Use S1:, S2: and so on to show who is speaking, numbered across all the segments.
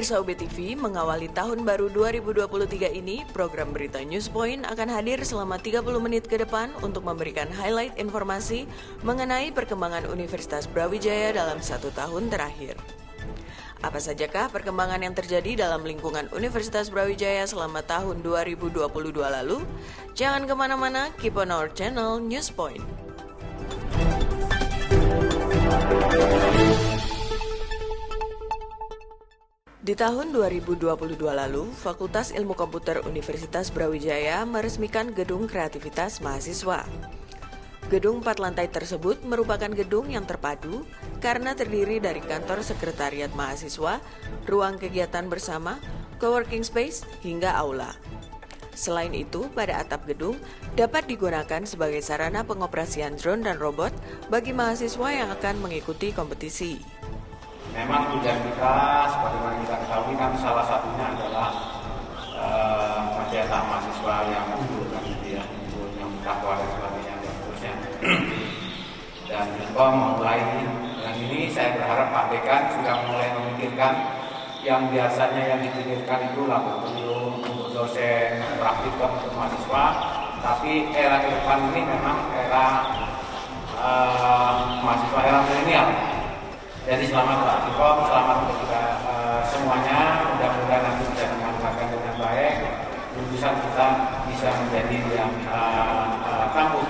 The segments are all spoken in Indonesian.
S1: Pemirsa UB TV, mengawali tahun baru 2023 ini, program Berita Newspoint akan hadir selama 30 menit ke depan untuk memberikan highlight informasi mengenai perkembangan Universitas Brawijaya dalam 1 tahun terakhir. Apa sajakah perkembangan yang terjadi dalam lingkungan Universitas Brawijaya selama tahun 2022 lalu? Jangan kemana-mana, keep on our channel Newspoint. Di tahun 2022 lalu, Fakultas Ilmu Komputer Universitas Brawijaya meresmikan Gedung Kreativitas Mahasiswa. Gedung 4 lantai tersebut merupakan gedung yang terpadu karena terdiri dari kantor sekretariat mahasiswa, ruang kegiatan bersama, coworking space, hingga aula. Selain itu, pada atap gedung dapat digunakan sebagai sarana pengoperasian drone dan robot bagi mahasiswa yang akan mengikuti kompetisi.
S2: Memang tujuan kita, sebagaimana kita ketahui kan salah satunya adalah mencetak mahasiswa yang unggul, kan gitu ya, unggul yang bertakwa dan sebagainya dan seterusnya. Dan Info mulai dengan ini saya berharap Pak Dekan sudah mulai memikirkan yang biasanya yang dipikirkan itu laboratorium untuk dosen, praktikum untuk mahasiswa, tapi era ke depan ini memang era mahasiswa era milenial. Jadi selamat Pak Info, selamat untuk kita semuanya, mudah-mudahan nanti bisa dimanfaatkan dengan baik, lulusan kita bisa menjadi yang kampus.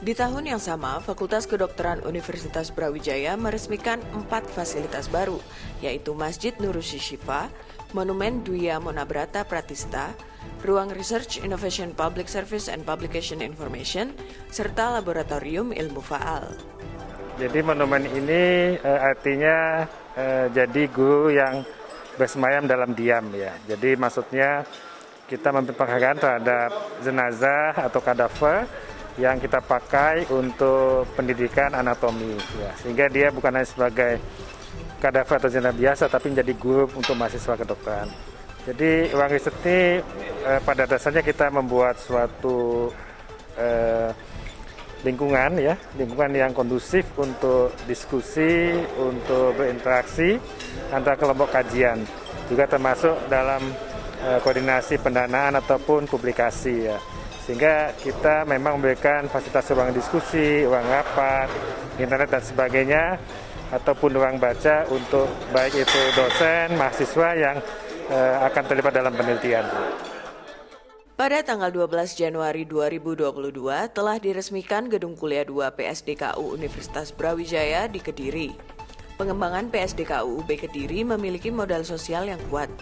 S1: Di tahun yang sama, Fakultas Kedokteran Universitas Brawijaya meresmikan 4 fasilitas baru, yaitu Masjid Nurusi Syifa, Monumen Dwiya Monabrata Pratista, Ruang Research Innovation Public Service and Publication Information, serta Laboratorium Ilmu Faal.
S3: Jadi monumen ini artinya jadi guru yang bersemayam dalam diam ya. Jadi maksudnya kita memberi penghargaan terhadap jenazah atau kadaver yang kita pakai untuk pendidikan anatomi ya. Sehingga dia bukan hanya sebagai kadaver atau jenazah biasa tapi menjadi guru untuk mahasiswa kedokteran. Jadi ruang riset ini pada dasarnya kita membuat suatu lingkungan yang kondusif untuk diskusi, untuk berinteraksi antara kelompok kajian, juga termasuk dalam koordinasi pendanaan ataupun publikasi ya. Sehingga kita memang memberikan fasilitas ruang diskusi, ruang rapat, internet dan sebagainya, ataupun ruang baca untuk baik itu dosen, mahasiswa yang akan terlibat dalam penelitian.
S1: Pada tanggal 12 Januari 2022 telah diresmikan Gedung Kuliah 2 PSDKU Universitas Brawijaya di Kediri. Pengembangan PSDKU UB Kediri memiliki modal sosial yang kuat.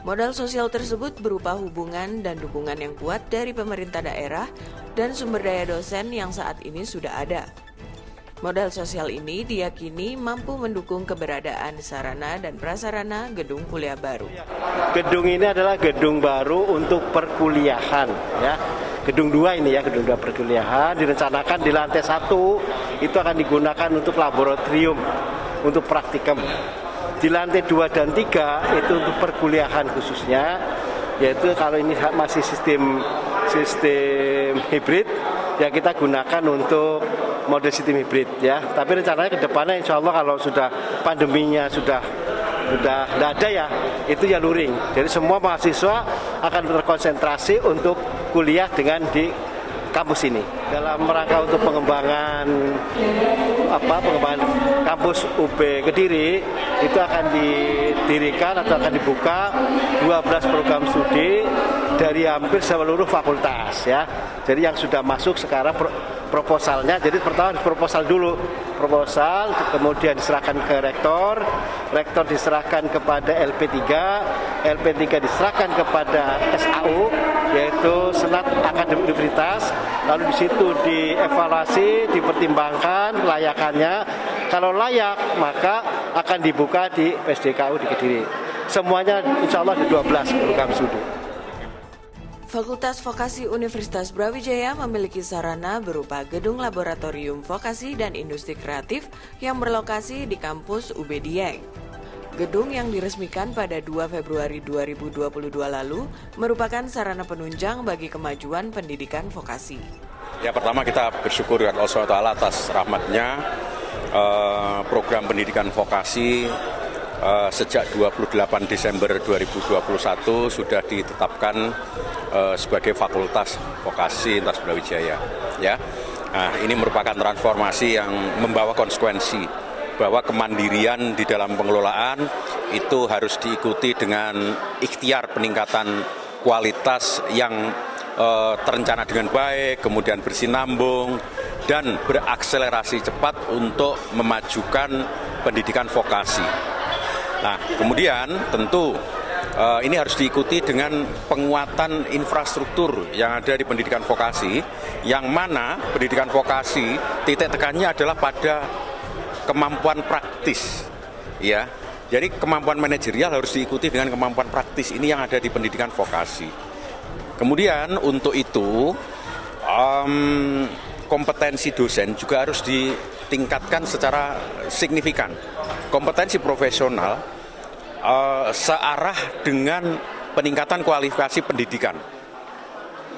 S1: Modal sosial tersebut berupa hubungan dan dukungan yang kuat dari pemerintah daerah dan sumber daya dosen yang saat ini sudah ada. Modal sosial ini diyakini mampu mendukung keberadaan sarana dan prasarana gedung kuliah baru.
S4: Gedung ini adalah gedung baru untuk perkuliahan ya. Gedung 2 ini ya, gedung 2 perkuliahan direncanakan di lantai 1 itu akan digunakan untuk laboratorium, untuk praktikum. Di lantai 2 dan 3 itu untuk perkuliahan khususnya, yaitu kalau ini masih sistem hibrid yang kita gunakan untuk model sistem hibrid ya. Tapi rencananya ke depannya insya Allah kalau sudah pandeminya sudah tidak ada ya, itu ya luring. Jadi semua mahasiswa akan terkonsentrasi untuk kuliah dengan di kampus ini. Dalam rangka untuk pengembangan kampus UB Kediri itu akan didirikan atau akan dibuka 12 program studi dari hampir seluruh fakultas ya. Jadi yang sudah masuk sekarang proposalnya, jadi pertama proposal dulu, kemudian diserahkan ke rektor diserahkan kepada LP3 diserahkan kepada SAU yaitu Senat Akademik Universitas, lalu di situ dievaluasi, dipertimbangkan kelayakannya. Kalau layak maka akan dibuka di PSDKU di Kediri. Semuanya insya Allah ada 12 program studi.
S1: Fakultas Vokasi Universitas Brawijaya memiliki sarana berupa gedung laboratorium vokasi dan industri kreatif yang berlokasi di kampus UB Dieng. Gedung yang diresmikan pada 2 Februari 2022 lalu merupakan sarana penunjang bagi kemajuan pendidikan vokasi.
S5: Ya, pertama kita bersyukur kepada Allah SWT atas rahmatnya program pendidikan vokasi sejak 28 Desember 2021 sudah ditetapkan sebagai Fakultas Vokasi Universitas Brawijaya. Ya, nah, ini merupakan transformasi yang membawa konsekuensi bahwa kemandirian di dalam pengelolaan itu harus diikuti dengan ikhtiar peningkatan kualitas yang terencana dengan baik, kemudian bersinambung, dan berakselerasi cepat untuk memajukan pendidikan vokasi. Nah, kemudian tentu ini harus diikuti dengan penguatan infrastruktur yang ada di pendidikan vokasi, yang mana pendidikan vokasi titik tekannya adalah pada kemampuan praktis, ya. Jadi kemampuan manajerial harus diikuti dengan kemampuan praktis ini yang ada di pendidikan vokasi. Kemudian untuk itu kompetensi dosen juga harus ditingkatkan secara signifikan. Kompetensi profesional searah dengan peningkatan kualifikasi pendidikan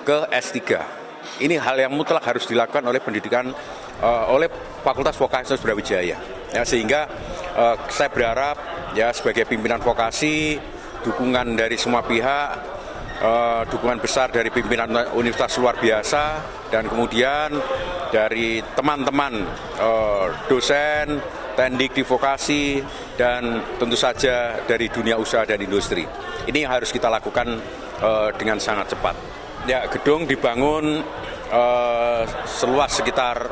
S5: ke S3. Ini hal yang mutlak harus dilakukan oleh oleh Fakultas Vokasi Brawijaya. Ya, sehingga saya berharap ya sebagai pimpinan vokasi, dukungan dari semua pihak, dukungan besar dari pimpinan universitas luar biasa, dan kemudian dari teman-teman dosen, teknik di vokasi, dan tentu saja dari dunia usaha dan industri. Ini yang harus kita lakukan dengan sangat cepat. Ya, gedung dibangun seluas sekitar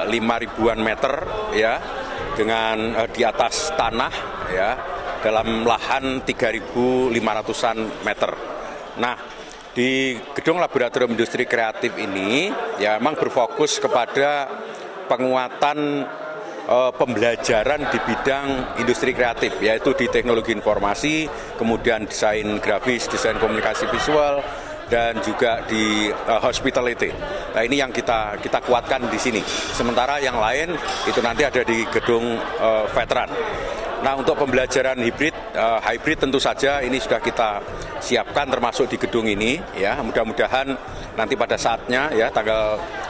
S5: 5.000-an meter, ya, dengan di atas tanah, ya, dalam lahan 3.500-an meter. Nah, di gedung Laboratorium Industri Kreatif ini ya memang berfokus kepada penguatan pembelajaran di bidang industri kreatif, yaitu di teknologi informasi, kemudian desain grafis, desain komunikasi visual, dan juga di hospitality. Nah, ini yang kita kuatkan di sini. Sementara yang lain itu nanti ada di gedung veteran. Nah, untuk pembelajaran hybrid tentu saja ini sudah kita siapkan termasuk di gedung ini, ya. Mudah-mudahan nanti pada saatnya ya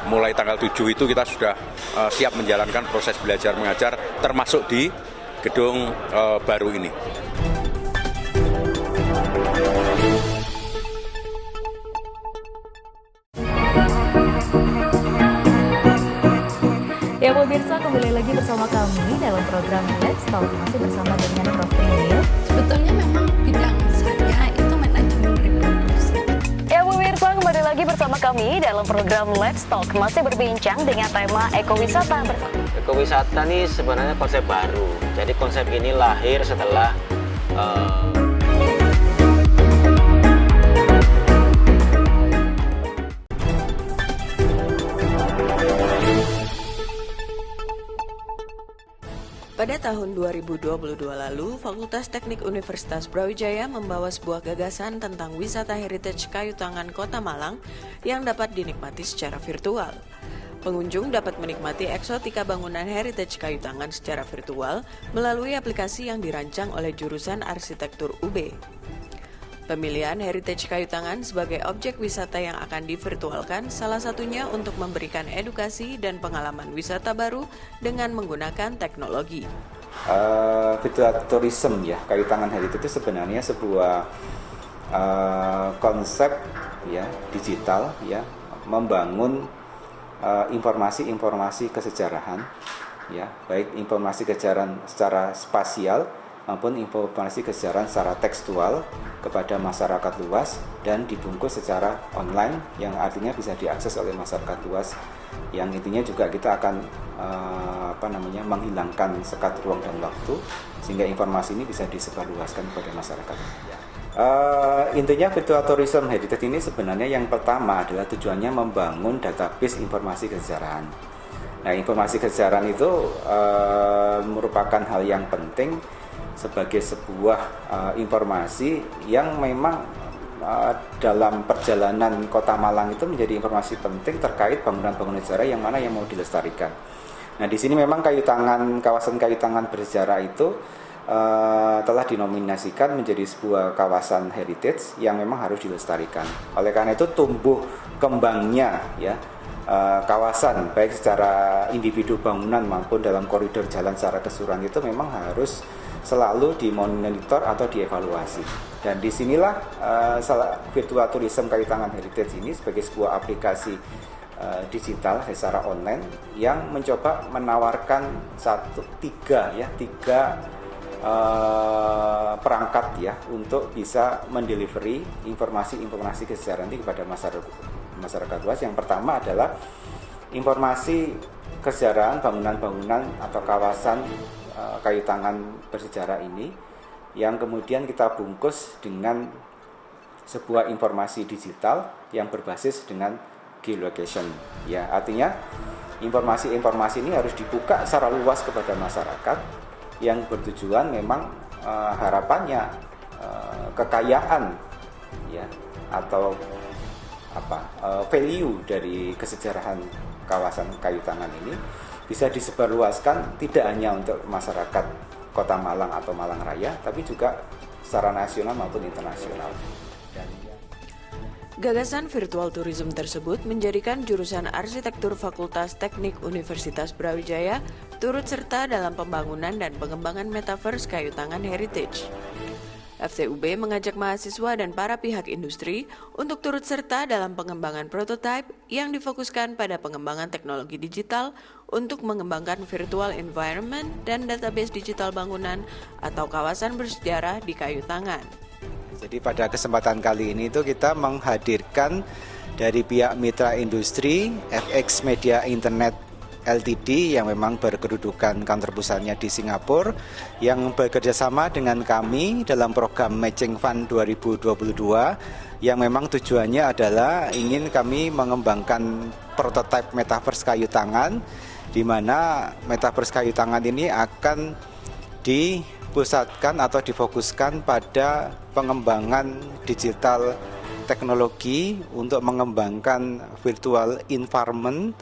S5: mulai tanggal 7 itu kita sudah siap menjalankan proses belajar mengajar termasuk di gedung baru ini.
S6: Ya pemirsa, kembali lagi bersama kami dalam program Let's Talk, masih bersama dengan Prof. Trinil.
S7: Sebetulnya memang bidang saya itu manajemen reproduksi.
S6: Ya pemirsa, kembali lagi bersama kami dalam program Let's Talk, masih berbincang dengan tema ekowisata.
S8: Ekowisata ini sebenarnya konsep baru. Jadi konsep ini lahir setelah
S1: Pada tahun 2022 lalu, Fakultas Teknik Universitas Brawijaya membawa sebuah gagasan tentang wisata heritage kayu tangan Kota Malang yang dapat dinikmati secara virtual. Pengunjung dapat menikmati eksotika bangunan heritage kayu tangan secara virtual melalui aplikasi yang dirancang oleh jurusan Arsitektur UB. Pemilihan heritage kayu tangan sebagai objek wisata yang akan divirtualkan salah satunya untuk memberikan edukasi dan pengalaman wisata baru dengan menggunakan teknologi.
S9: Virtual tourism ya, kayu tangan heritage itu sebenarnya sebuah konsep ya digital ya, membangun informasi-informasi kesejarahan ya, baik informasi kesejarahan secara spasial maupun informasi kesejarahan secara tekstual kepada masyarakat luas dan dibungkus secara online yang artinya bisa diakses oleh masyarakat luas, yang intinya juga kita akan menghilangkan sekat ruang dan waktu sehingga informasi ini bisa disebarluaskan kepada masyarakat. Intinya virtual tourism heritage ini sebenarnya yang pertama adalah tujuannya membangun database informasi kesejarahan. Nah, informasi kesejarahan itu merupakan hal yang penting sebagai sebuah informasi yang memang dalam perjalanan Kota Malang itu menjadi informasi penting terkait bangunan-bangunan sejarah yang mana yang mau dilestarikan. Nah, di sini memang kawasan kayu tangan bersejarah itu telah dinominasikan menjadi sebuah kawasan heritage yang memang harus dilestarikan. Oleh karena itu tumbuh kembangnya ya kawasan baik secara individu bangunan maupun dalam koridor jalan secara keseluruhan itu memang harus selalu dimonitor atau dievaluasi. Dan disinilah virtual tourism kayu tangan heritage ini sebagai sebuah aplikasi digital secara online yang mencoba menawarkan tiga perangkat ya untuk bisa mendelivery informasi kesejarah ini kepada masyarakat luas. Yang pertama adalah informasi kesejarahan bangunan-bangunan atau kawasan kayu tangan bersejarah ini yang kemudian kita bungkus dengan sebuah informasi digital yang berbasis dengan geolocation. Ya, artinya informasi-informasi ini harus dibuka secara luas kepada masyarakat yang bertujuan memang harapannya kekayaan ya atau value dari kesejarahan kawasan kayu tangan ini bisa disebarluaskan tidak hanya untuk masyarakat Kota Malang atau Malang Raya, tapi juga secara nasional maupun internasional.
S1: Gagasan virtual tourism tersebut menjadikan jurusan Arsitektur Fakultas Teknik Universitas Brawijaya turut serta dalam pembangunan dan pengembangan metaverse kayu tangan heritage. FTUB mengajak mahasiswa dan para pihak industri untuk turut serta dalam pengembangan prototipe yang difokuskan pada pengembangan teknologi digital untuk mengembangkan virtual environment dan database digital bangunan atau kawasan bersejarah di kayu tangan.
S9: Jadi pada kesempatan kali ini itu kita menghadirkan dari pihak mitra industri FX Media Internet Ltd yang memang berkedudukan kantor pusatnya di Singapura yang bekerjasama dengan kami dalam program Matching Fund 2022 yang memang tujuannya adalah ingin kami mengembangkan prototipe metaverse kayu tangan di mana metaverse kayu tangan ini akan dipusatkan atau difokuskan pada pengembangan digital teknologi untuk mengembangkan virtual environment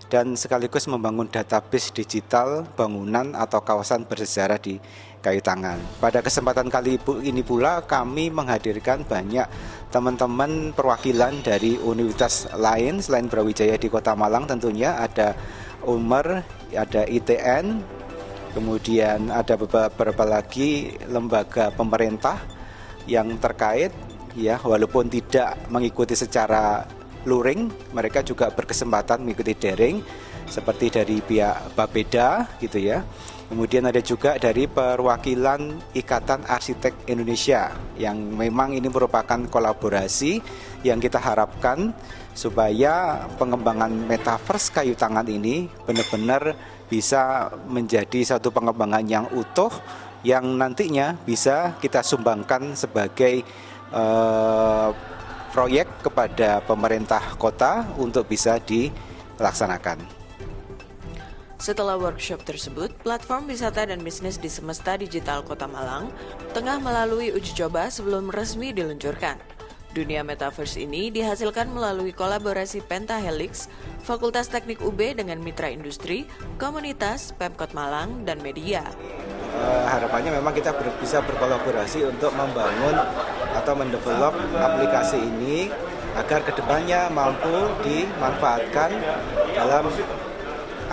S9: dan sekaligus membangun database digital bangunan atau kawasan bersejarah di kayu tangan. Pada kesempatan kali ini pula kami menghadirkan banyak teman-teman perwakilan dari universitas lain selain Brawijaya di Kota Malang, tentunya ada UMER, ada ITN, kemudian ada beberapa lagi lembaga pemerintah yang terkait ya, walaupun tidak mengikuti secara luring, mereka juga berkesempatan mengikuti daring seperti dari pihak Bapeda gitu ya. Kemudian ada juga dari perwakilan Ikatan Arsitek Indonesia yang memang ini merupakan kolaborasi yang kita harapkan supaya pengembangan metaverse kayu tangan ini benar-benar bisa menjadi satu pengembangan yang utuh yang nantinya bisa kita sumbangkan sebagai proyek kepada pemerintah kota untuk bisa dilaksanakan.
S1: Setelah workshop tersebut, platform wisata dan bisnis di Semesta Digital Kota Malang tengah melalui uji coba sebelum resmi diluncurkan. Dunia metaverse ini dihasilkan melalui kolaborasi Pentahelix, Fakultas Teknik UB dengan mitra industri, komunitas, Pemkot Malang, dan media.
S9: Harapannya memang kita bisa berkolaborasi untuk membangun atau mendevelop aplikasi ini agar kedepannya mampu dimanfaatkan dalam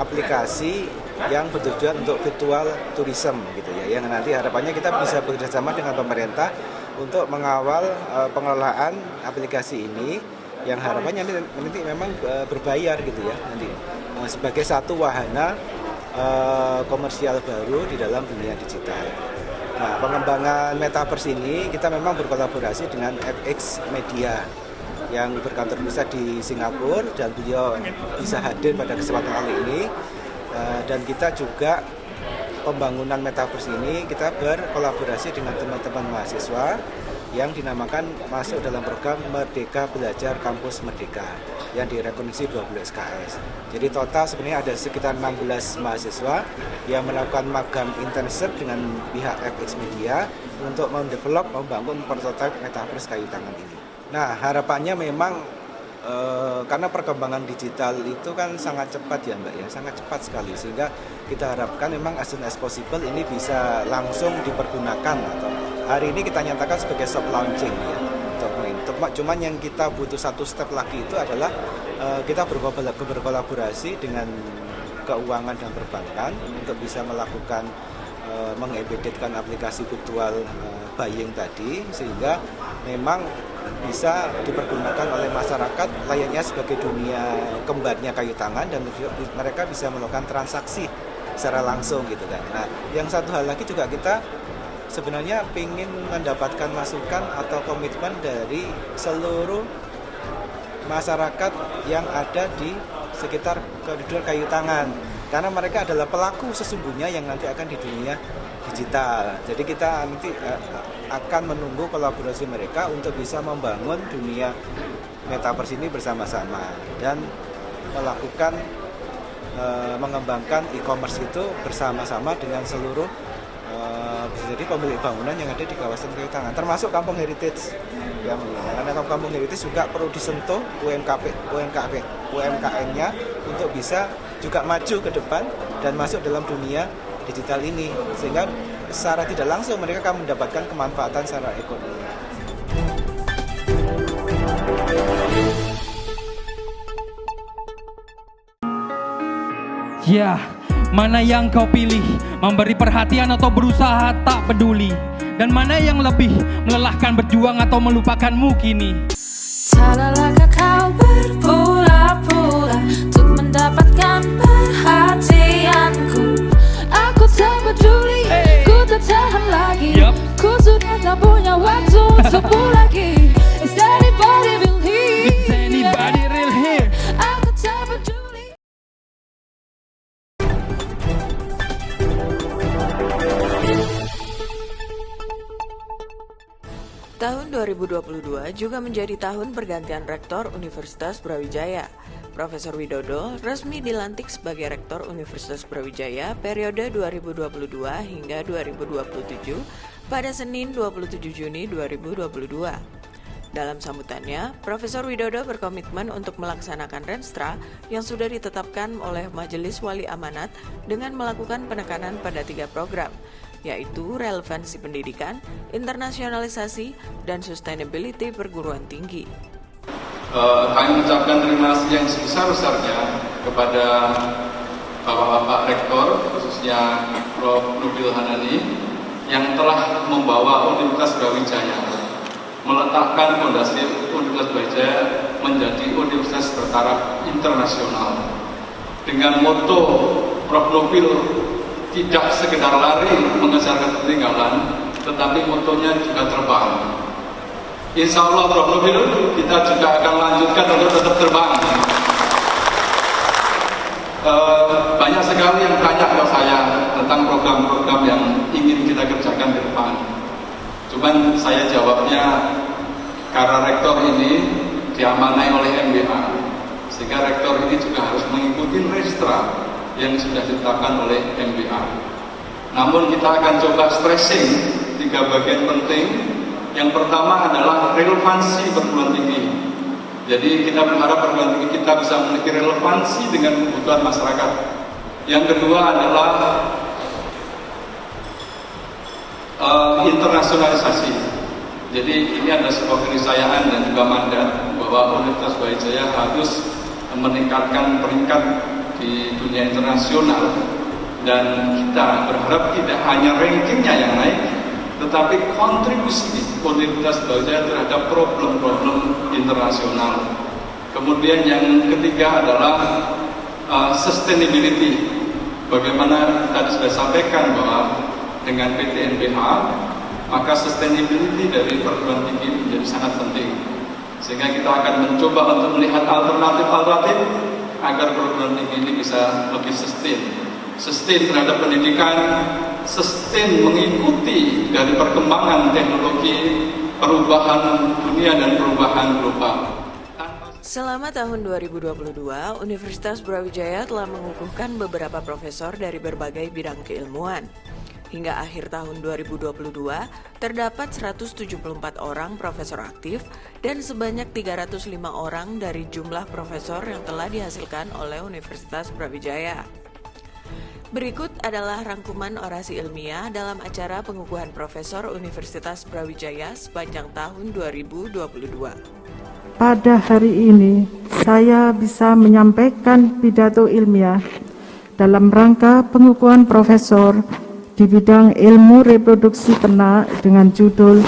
S9: aplikasi yang bertujuan untuk virtual tourism gitu ya. Yang nanti harapannya kita bisa bekerjasama dengan pemerintah untuk mengawal pengelolaan aplikasi ini yang harapannya nanti memang berbayar gitu ya, nanti sebagai satu wahana komersial baru di dalam dunia digital. Nah, pengembangan metaverse ini kita memang berkolaborasi dengan FX Media yang berkantor pusat di Singapura dan beliau bisa hadir pada kesempatan kali ini. Dan kita juga pembangunan metaverse ini kita berkolaborasi dengan teman-teman mahasiswa yang dinamakan masuk dalam program Merdeka Belajar Kampus Merdeka yang direkognisi 20 SKS. Jadi total sebenarnya ada sekitar 16 mahasiswa yang melakukan magang internship dengan pihak FX Media untuk membangun prototipe metaverse kayu tangan ini. Nah, harapannya memang
S10: karena perkembangan digital itu kan sangat cepat ya Mbak ya, sangat cepat sekali, sehingga kita harapkan memang as soon as possible ini bisa langsung dipergunakan, atau hari ini kita nyatakan sebagai soft launching ya. Cuman yang kita butuh satu step lagi itu adalah kita berkolaborasi dengan keuangan dan perbankan untuk bisa melakukan mengembeddedkan aplikasi virtual buying tadi, sehingga memang bisa dipergunakan oleh masyarakat layaknya sebagai dunia kembarnya kayu tangan, dan mereka bisa melakukan transaksi secara langsung gitu kan. Nah, yang satu hal lagi juga kita sebenarnya ingin mendapatkan masukan atau komitmen dari seluruh masyarakat yang ada di sekitar koridor kayu tangan, karena mereka adalah pelaku sesungguhnya yang nanti akan di dunia digital. Jadi kita nanti akan menunggu kolaborasi mereka untuk bisa membangun dunia metaverse ini bersama-sama dan melakukan mengembangkan e-commerce itu bersama-sama dengan seluruh bisa jadi pemilik bangunan yang ada di kawasan kayu tangan, termasuk kampung heritage. Ya, karena kampung heritage juga perlu disentuh UMKM-nya untuk bisa juga maju ke depan dan masuk dalam dunia digital ini, sehingga secara tidak langsung mereka akan mendapatkan kemanfaatan secara ekonomi.
S11: Ya, mana yang kau pilih? Memberi perhatian atau berusaha tak peduli? Dan mana yang lebih melelahkan, berjuang atau melupakanmu kini?
S7: Tak lelahkah kau berpura-pura untuk mendapatkan perhatianku? Aku tak peduli, ku tak tahan lagi. Ku sudah tak punya waktu untukmu lagi. Is anybody real here?
S11: Is anybody real here?
S7: Aku tak peduli.
S1: Tahun 2022 juga menjadi tahun pergantian Rektor Universitas Brawijaya. Profesor Widodo resmi dilantik sebagai Rektor Universitas Brawijaya periode 2022 hingga 2027 pada Senin 27 Juni 2022. Dalam sambutannya, Profesor Widodo berkomitmen untuk melaksanakan Renstra yang sudah ditetapkan oleh Majelis Wali Amanat dengan melakukan penekanan pada 3 program, yaitu relevansi pendidikan, internasionalisasi, dan sustainability perguruan tinggi.
S12: Kami mengucapkan terima kasih yang sebesar-besarnya kepada Bapak-Bapak Rektor, khususnya Prof. Nubil Hanani, yang telah membawa Universitas Brawijaya, meletakkan fondasi Universitas Brawijaya menjadi universitas bertaraf internasional. Dengan moto Prof. Nubil, tidak sekedar lari mengejar ketertinggalan, tetapi motonya juga terbang. Insya Allah Prof. Nubil, kita juga akan lanjutkan untuk tetap terbang. Banyak sekali yang tanya ke saya tentang program-program yang ingin kita kerjakan ke depan. Cuman saya jawabnya, karena rektor ini diamanai oleh MBA, sehingga rektor ini juga harus mengikuti Renstra yang sudah ditetapkan oleh MBA. Namun kita akan coba stressing 3 bagian penting. Yang pertama adalah relevansi perguruan tinggi. Jadi kita berharap perguruan tinggi kita bisa memiliki relevansi dengan kebutuhan masyarakat. Yang kedua adalah internasionalisasi. Jadi ini adalah sebuah keniscayaan dan juga mandat bahwa Universitas Brawijaya harus meningkatkan peringkat di dunia internasional, dan kita berharap tidak hanya rankingnya yang naik, tetapi kontribusi Universitas Brawijaya terhadap problem-problem internasional. Kemudian yang ketiga adalah sustainability. Bagaimana tadi sudah sampaikan bahwa dengan PTNBH, maka sustainability dari perguruan tinggi menjadi sangat penting. Sehingga kita akan mencoba untuk melihat alternatif-alternatif agar perguruan tinggi ini bisa lebih sustain terhadap pendidikan, sustain mengikuti dari perkembangan teknologi, perubahan dunia dan perubahan global.
S1: Selama tahun 2022, Universitas Brawijaya telah mengukuhkan beberapa profesor dari berbagai bidang keilmuan. Hingga akhir tahun 2022, terdapat 174 orang profesor aktif dan sebanyak 305 orang dari jumlah profesor yang telah dihasilkan oleh Universitas Brawijaya. Berikut adalah rangkuman orasi ilmiah dalam acara pengukuhan Profesor Universitas Brawijaya sepanjang tahun 2022.
S13: Pada hari ini, saya bisa menyampaikan pidato ilmiah dalam rangka pengukuhan profesor di bidang ilmu reproduksi ternak dengan judul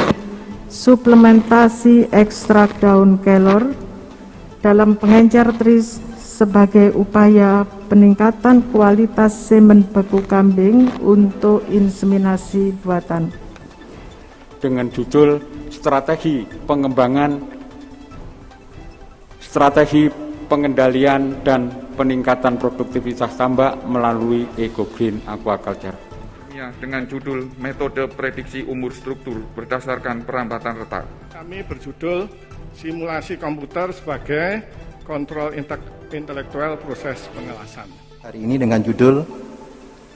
S13: Suplementasi Ekstrak Daun Kelor dalam pengencer tris sebagai upaya peningkatan kualitas semen beku kambing untuk inseminasi buatan.
S14: Dengan judul Strategi Pengendalian dan Peningkatan Produktivitas Tambak melalui Ecogreen Aquaculture.
S15: Dengan judul Metode Prediksi Umur Struktur berdasarkan perambatan retak.
S16: Kami berjudul Simulasi Komputer sebagai Kontrol Intelektual Proses Pengelasan.
S17: Hari ini dengan judul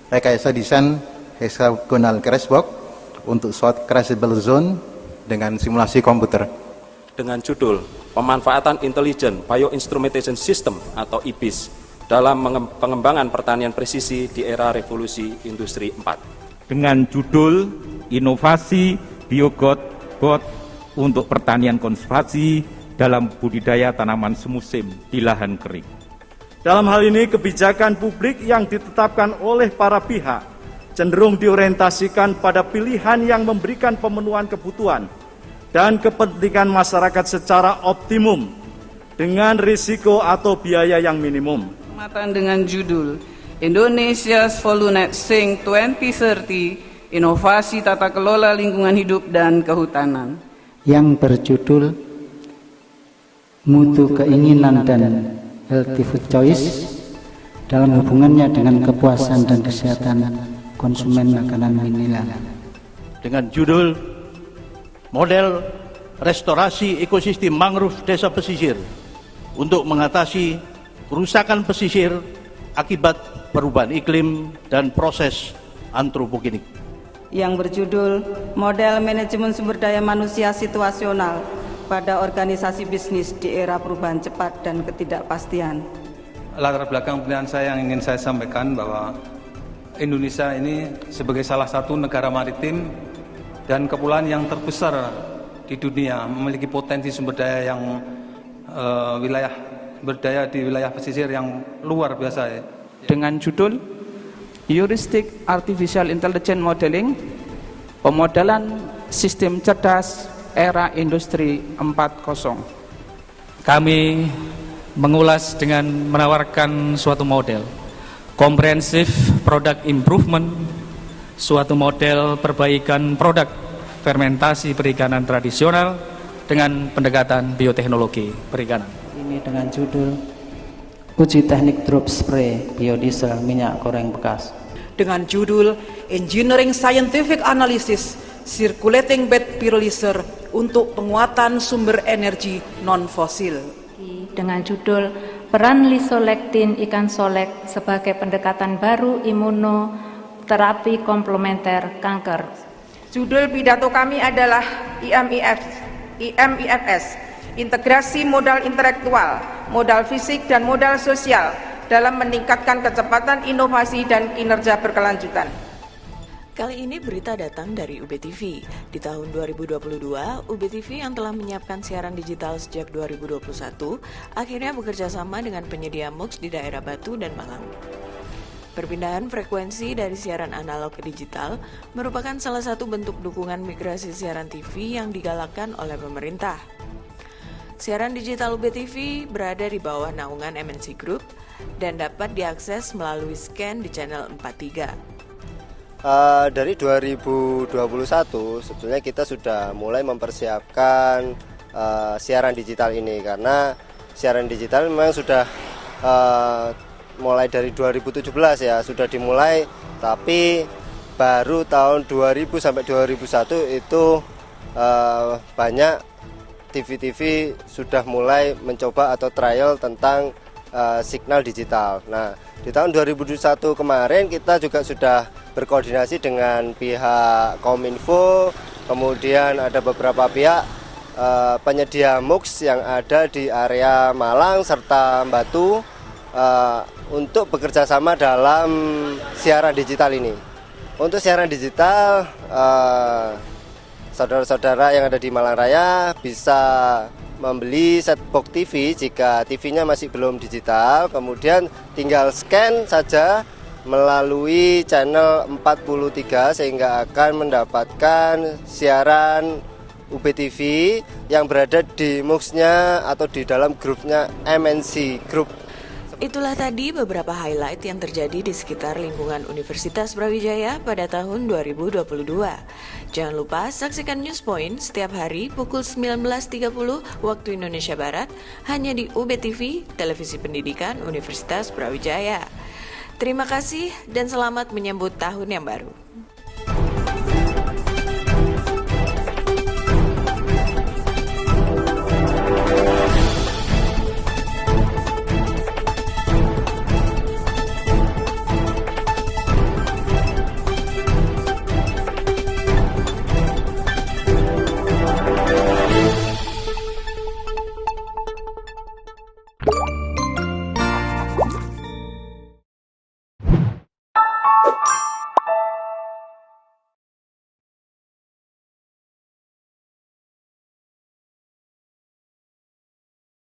S17: Rekayasa Desain Hexagonal Crashbox untuk Short Crashable Zone dengan simulasi komputer.
S18: Dengan judul Pemanfaatan Intelligent Bioinstrumentation System atau IBIS dalam pengembangan pertanian presisi di era revolusi industri 4.
S19: Dengan judul Inovasi Biogot Bot untuk Pertanian Konservasi dalam Budidaya Tanaman Semusim di Lahan Kering.
S20: Dalam hal ini kebijakan publik yang ditetapkan oleh para pihak cenderung diorientasikan pada pilihan yang memberikan pemenuhan kebutuhan dan kepentingan masyarakat secara optimum dengan risiko atau biaya yang minimum.
S21: Dengan judul Indonesia's Volunet Sync 2030 Inovasi Tata Kelola Lingkungan Hidup dan Kehutanan
S22: yang berjudul Mutu Keinginan dan Healthy Food Choice dalam hubungannya dengan kepuasan dan kesehatan konsumen makanan milenial.
S23: Dengan judul Model Restorasi Ekosistem Mangrove Desa Pesisir untuk mengatasi kerusakan pesisir akibat perubahan iklim dan proses antropogenik.
S24: Yang berjudul Model Manajemen Sumber Daya Manusia Situasional pada Organisasi Bisnis di Era Perubahan Cepat dan Ketidakpastian.
S25: Latar belakang pilihan saya yang ingin saya sampaikan bahwa Indonesia ini sebagai salah satu negara maritim dan kepulauan yang terbesar di dunia, memiliki potensi sumber daya yang berdaya di wilayah pesisir yang luar biasa.
S26: Dengan judul Heuristic Artificial Intelligence Modeling, Pemodelan Sistem Cerdas Era Industri 4.0.
S11: Kami mengulas dengan menawarkan suatu model Comprehensive Product Improvement, suatu model perbaikan produk fermentasi perikanan tradisional dengan pendekatan bioteknologi perikanan.
S22: Ini dengan judul Uji Teknik Drop Spray Biodiesel Minyak Goreng Bekas.
S27: Dengan judul Engineering Scientific Analysis Circulating Bed Pyrolyzer untuk penguatan sumber energi non-fosil.
S28: Dengan judul Peran Lisolektin Ikan Solek sebagai pendekatan baru imunoterapi komplementer kanker.
S27: Judul pidato kami adalah IMIFS, Integrasi Modal Intelektual, Modal Fisik dan Modal Sosial dalam meningkatkan kecepatan inovasi dan kinerja berkelanjutan.
S1: Kali ini berita datang dari UBTV. Di tahun 2022, UBTV yang telah menyiapkan siaran digital sejak 2021, akhirnya bekerja sama dengan penyedia MUX di daerah Batu dan Malang. Perpindahan frekuensi dari siaran analog ke digital merupakan salah satu bentuk dukungan migrasi siaran TV yang digalakkan oleh pemerintah. Siaran digital UBTV berada di bawah naungan MNC Group dan dapat diakses melalui scan di channel 43.
S4: Dari 2021 sebetulnya kita sudah mulai mempersiapkan siaran digital ini, karena siaran digital memang sudah mulai dari 2017 ya, sudah dimulai, tapi baru tahun 2000 sampai 2001 itu banyak TV-TV sudah mulai mencoba atau trial tentang
S2: signal digital. Nah, di tahun 2021 kemarin kita juga sudah berkoordinasi dengan pihak Kominfo, kemudian ada beberapa pihak penyedia MUX yang ada di area Malang serta Batu untuk bekerja sama dalam siaran digital ini. Untuk siaran digital, saudara-saudara yang ada di Malang Raya bisa membeli setbox TV jika TV-nya masih belum digital, kemudian tinggal scan saja melalui channel 43 sehingga akan mendapatkan siaran UBTV yang berada di MUX-nya atau di dalam grupnya MNC Group.
S1: Itulah tadi beberapa highlight yang terjadi di sekitar lingkungan Universitas Brawijaya pada tahun 2022. Jangan lupa saksikan News Point setiap hari pukul 19.30 waktu Indonesia Barat hanya di UBTV, Televisi Pendidikan Universitas Brawijaya. Terima kasih dan selamat menyambut tahun yang baru.